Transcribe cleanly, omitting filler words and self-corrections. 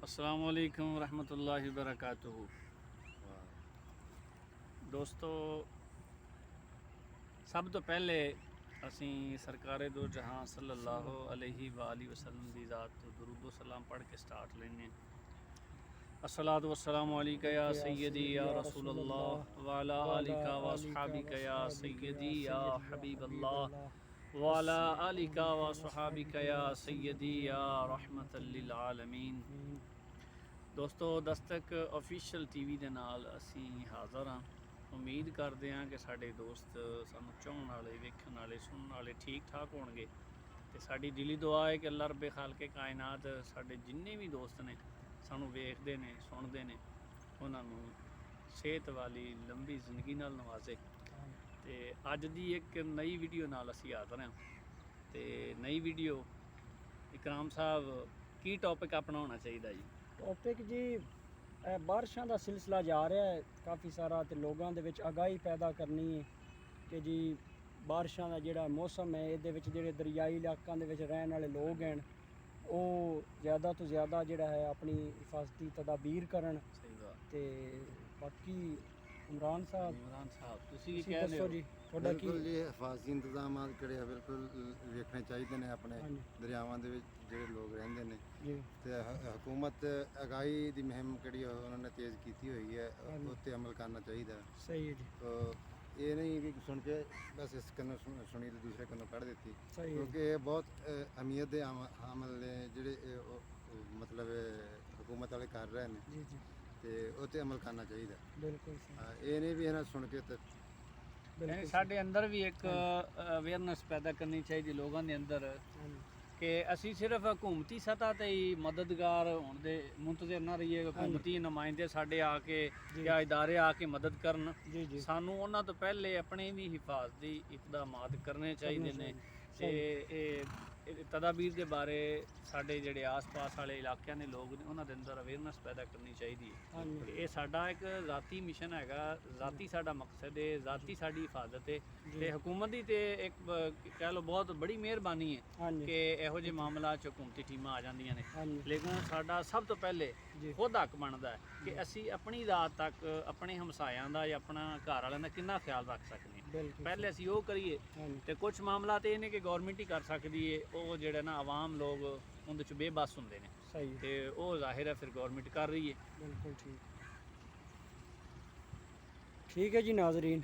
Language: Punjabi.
अस्सलामु अलैकुम रहमतुल्लाहि वबरकातुहू। दोस्तों, सब तो पहले असी सरकारे दो जहां सल्लल्लाहु अलैहि वसल्लम दी ज़ात तो दुरूद सलाम पढ़ के स्टार्ट लेने। अस्सलातु वस्सलामु अलैका या सय्यदी या रसूलल्लाह व अला आलिका व अस्हाबिका या सय्यदी या हबीबल्लाह व अला आलिका व अस्हाबिका या सय्यदी या रहमतल लिल आलमीन। दोस्तों, दस्तक ऑफिशियल टीवी ਦੇ ਨਾਲ ਅਸੀਂ ਹਾਜ਼ਰ ਹਾਂ। ਉਮੀਦ ਕਰਦੇ ਹਾਂ ਕਿ ਸਾਡੇ ਦੋਸਤ ਸਾਨੂੰ ਚਾਹਣ ਵਾਲੇ, ਵੇਖਣ ਵਾਲੇ, ਸੁਣਨ ਵਾਲੇ ਠੀਕ ਠਾਕ ਹੋਣਗੇ ਤੇ ਸਾਡੀ ਦਿਲੀ ਦੁਆ ਹੈ ਕਿ ਅੱਲਾਹ ਰੱਬੇ ਖਾਲਕੇ ਕਾਇਨਾਤ ਸਾਡੇ ਜਿੰਨੇ ਵੀ ਦੋਸਤ ਨੇ ਸਾਨੂੰ ਵੇਖਦੇ ਨੇ, ਸੁਣਦੇ ਨੇ, ਉਹਨਾਂ ਨੂੰ ਸਿਹਤ ਵਾਲੀ ਲੰਬੀ ਜ਼ਿੰਦਗੀ ਨਾਲ ਨਵਾਜ਼ੇ। ਤੇ ਅੱਜ ਦੀ ਇੱਕ ਨਈ ਵੀਡੀਓ ਨਾਲ ਅਸੀਂ ਹਾਜ਼ਰ ਹਾਂ ਤੇ ਨਈ ਵੀਡੀਓ ਇਕਰਾਮ ਸਾਹਿਬ ਕੀ ਟੌਪਿਕ ਆਪਣਾ ਹੋਣਾ ਚਾਹੀਦਾ ਜੀ? ਟੌਪਿਕ ਜੀ ਬਾਰਿਸ਼ਾਂ ਦਾ ਸਿਲਸਿਲਾ ਜਾ ਰਿਹਾ ਹੈ ਕਾਫੀ ਸਾਰਾ ਤੇ ਲੋਕਾਂ ਦੇ ਵਿੱਚ ਅਗਾਹੀ ਪੈਦਾ ਕਰਨੀ ਹੈ ਕਿ ਜੀ ਬਾਰਿਸ਼ਾਂ ਦਾ ਜਿਹੜਾ ਮੌਸਮ ਹੈ ਇਹਦੇ ਵਿੱਚ ਜਿਹੜੇ ਦਰਿਆਈ ਇਲਾਕਿਆਂ ਦੇ ਵਿੱਚ ਰਹਿਣ ਵਾਲੇ ਲੋਕ ਹਨ ਉਹ ਜ਼ਿਆਦਾ ਤੋਂ ਜ਼ਿਆਦਾ ਜਿਹੜਾ ਹੈ ਆਪਣੀ ਹਿਫਾਜ਼ਤੀ ਤਦਾਬੀਰ ਕਰਨ। ਸਹੀ ਬਾਤ। ਤੇ ਬਾਕੀ ਇਮਰਾਨ ਸਾਹਿਬ ਤੁਸੀਂ ਕੀ ਤੁਸੀਂ ਕਹਿੰਦੇ ਦੱਸੋ ਹੋ? ਜੀ, ਤੁਹਾਡਾ ਕੀ? ਬਿਲਕੁਲ ਜੀ, ਹਿਫਾਜ਼ਤੀ ਇੰਤਜ਼ਾਮਾਤ ਜਿਹੜੇ ਆ ਬਿਲਕੁਲ ਵੇਖਣੇ ਚਾਹੀਦੇ ਨੇ ਆਪਣੇ ਹਾਂਜੀ ਦਰਿਆਵਾਂ ਦੇ ਵਿੱਚ ਜਿਹੜੇ ਲੋਕ ਰਹਿੰਦੇ ਨੇ। ਜੀ ਤੇ ਹਕੂਮਤ ਅਗਾਹੀ ਦੀ ਮੁਹਿੰਮ ਕਿਹੜੀ ਉਹਨਾਂ ਨੇ ਤੇਜ਼ ਕੀਤੀ ਹੋਈ ਹੈ, ਹਾਂਜੀ। ਉਹ 'ਤੇ ਅਮਲ ਕਰਨਾ ਚਾਹੀਦਾ। ਸਹੀ ਹੈ ਜੀ, ਤੋ ਇਹ ਨਹੀਂ ਵੀ ਸੁਣ ਕੇ ਬਸ ਇਸ ਕੰਨੋਂ ਸੁਣੀ ਤੇ ਦੂਸਰੇ ਕੰਨੋਂ ਕੱਢ ਦਿੱਤੀ, ਸਹੀ ਹੈ ਕਿਉਂਕਿ ਇਹ ਬਹੁਤ ਅਹਿਮੀਅਤ ਦੇ ਅਮਲ ਨੇ ਜਿਹੜੇ ਮਤਲਬ ਹਕੂਮਤ ਵਾਲੇ ਕਰ ਰਹੇ ਨੇ ਜੀ ਜੀ, ਤੇ ਉਹ 'ਤੇ ਅਮਲ ਕਰਨਾ ਚਾਹੀਦਾ। ਬਿਲਕੁਲ ਸਹੀ, ਇਹ ਨਹੀਂ ਵੀ ਇਹਨਾਂ ਸੁਣ ਕੇ ਤੇ ਬਿਲਕੁਲ ਸਾਡੇ ਅੰਦਰ ਵੀ ਇੱਕ ਅਵੇਅਰਨੈਸ ਪੈਦਾ ਕਰਨੀ ਚਾਹੀਦੀ ਲੋਕਾਂ ਦੇ ਅੰਦਰ ਹਾਂਜੀ ਕਿ ਅਸੀਂ ਸਿਰਫ ਹਕੂਮਤੀ ਸਤ੍ਹਾ ਤੇ ਹੀ ਮਦਦਗਾਰ ਹੋਣ ਦੇ ਮੁੰਤਜ਼ਰ ਨਾ ਰਹੀਏ। ਹਕੂਮਤੀ ਨੁਮਾਇੰਦੇ ਸਾਡੇ ਆ ਕੇ ਜੀ। ਜਾਂ ਇਦਾਰੇ ਆ ਕੇ ਮਦਦ ਕਰਨ। ਜੀ ਜੀ, ਸਾਨੂੰ ਉਹਨਾਂ ਤੋਂ ਪਹਿਲੇ ਆਪਣੇ ਵੀ ਹਿਫਾਜ਼ਤੀ ਇਕਦਾਮਾਤ ਕਰਨੇ ਚਾਹੀਦੇ ਨੇ ਤੇ ਇਹ ਤਦਾਬੀਰ ਦੇ ਬਾਰੇ ਸਾਡੇ ਜਿਹੜੇ ਆਸ-ਪਾਸ ਵਾਲੇ ਇਲਾਕਿਆਂ ਦੇ ਲੋਕ ਨੇ ਉਹਨਾਂ ਦੇ ਅੰਦਰ ਅਵੇਅਰਨੈਸ ਪੈਦਾ ਕਰਨੀ ਚਾਹੀਦੀ ਹੈ। ਹਾਂਜੀ ਇਹ ਸਾਡਾ ਇੱਕ ਜ਼ਾਤੀ ਮਿਸ਼ਨ ਹੈਗਾ, ਜ਼ਾਤੀ ਸਾਡਾ ਮਕਸਦ ਹੈ, ਜ਼ਾਤੀ ਸਾਡੀ ਹਿਫਾਜ਼ਤ ਹੈ ਤੇ ਹਕੂਮਤ ਦੀ ਤੇ ਇੱਕ ਕਹਿ ਲਓ ਬਹੁਤ ਬੜੀ ਮਿਹਰਬਾਨੀ ਹੈ ਹਾਂਜੀ ਕਿ ਇਹੋ ਜਿਹੇ ਮਾਮਲਾ 'ਚ ਹਕੂਮਤੀ ਟੀਮਾਂ ਆ ਜਾਂਦੀਆਂ ਨੇ। ਹਾਂਜੀ ਲੇਕਿਨ ਸਾਡਾ ਸਭ ਤੋਂ ਪਹਿਲੇ ਜੀ, ਖੁਦ ਹੱਕ ਬਣਦਾ ਹੈ ਕਿ ਅਸੀਂ ਆਪਣੀ ਰਾਤ ਤੱਕ ਆਪਣੇ ਹਮਸਾਇਆਂ ਦਾ ਜਾਂ ਆਪਣਾ ਘਰ ਵਾਲਿਆਂ ਦਾ ਕਿੰਨਾ ਖਿਆਲ ਰੱਖ ਸਕਦੇ ਹਾਂ। ਬਿਲਕੁਲ ਪਹਿਲੇ ਅਸੀਂ ਉਹ ਕਰੀਏ ਹਾਂਜੀ ਤੇ ਕੁਝ ਮਾਮਲਾ ਤੇ ਇਹ ਨੇ ਕਿ ਗਵਰਨਮੈਂਟ ਹੀ ਕਰ ਸਕਦੀ ਹੈ। ਉਹ ਜਿਹੜੇ ਨਾ ਆਵਾਮ ਲੋਕ ਉਹਦੇ 'ਚ ਬੇਬਸ ਹੁੰਦੇ ਨੇ ਸਹੀ, ਤੇ ਉਹ ਜ਼ਾਹਿਰ ਹੈ ਫਿਰ ਗਵਰਨਮੈਂਟ ਕਰ ਰਹੀ ਹੈ। ਬਿਲकुल ठीक है जी नाजरीन।